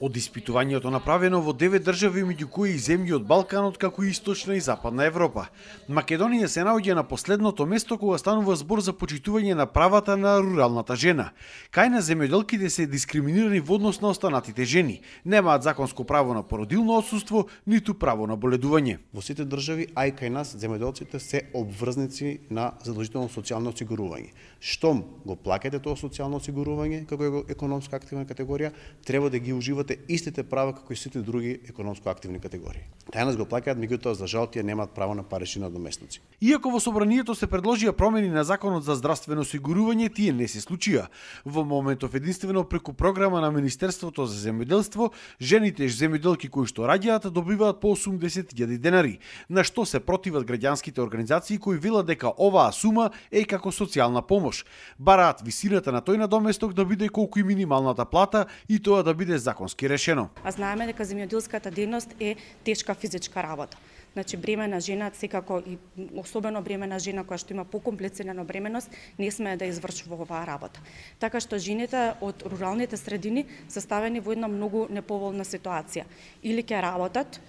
Од испитувањето направено во 9 држави, меѓу кои и земји од Балканот, како и Источна и Западна Европа, Македонија се наоѓа на последното место кога станува збор за почитување на правата на руралната жена. Кај на земјоделките се дискриминирани во однос на останатите жени. Немаат законско право на породилно отсуство, ниту право на боледување. Во сите држави, а и кај нас, земјоделците се обврзници на задолжително социјално осигурување. Штом го плаќате тоа социјално осигурување како економска активна категорија, треба да ги уживате истите права како и сите други економско активни категории. Тај нас го плаќаат, меѓутоа за жал тие немаат право на парични надоместници. Иако во собранието се предложија промени на законот за здравствено осигурување, тие не се случија. Во моментов единствено преку програма на Министерството за земјоделство, жените земјоделки кои што раѓаат добиваат по 80.000 денари, на што се противат граѓанските организации кои велат дека оваа сума е како социјална помош. Бараат висината на тој надоместок да биде колку и минималната плата и тоа да биде законски решено. А знаеме дека земјоделската дејност е тешка физичка работа. Значи бремена жена, секако и особено бремена жена која што има покомплицирана бременост, не смее да извршува оваа работа. Така што жените од руралните средини се ставени во една многу неповолна ситуација. Или ќе работат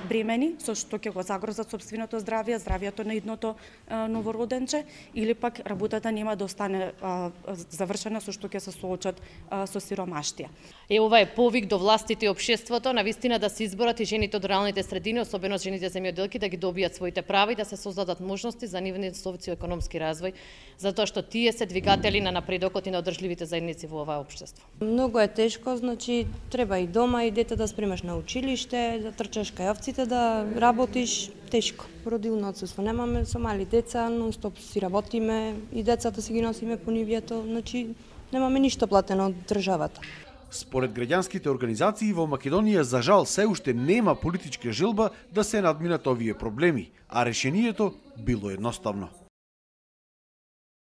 бремени, со што ќе го загрозат сопственото здравје, здравјето на идното новороденче, или пак работата нема да остане завршена, со што ќе се соочат со сиромаштија. Ова е повик до властите и општеството навистина да се изборат и жените од руралните средини, особено жените земјоделки, да ги добијат своите права и да се создадат можности за нивниот социоекономски развој, затоа што тие се двигатели на напредокот и на одржливите заедници во оваа општество. Многу е тешко, значи треба и дома и дете да спремаш на училиште, да трчаш кај овците, да работиш, тешко. Родилно отсуство немаме, со мали деца, нон-стоп си работиме и децата си ги носиме по нивјето, значи немаме ништо платено од државата. Според граѓанските организации во Македонија за жал се уште нема политичка желба да се надминат овие проблеми, а решението било едноставно.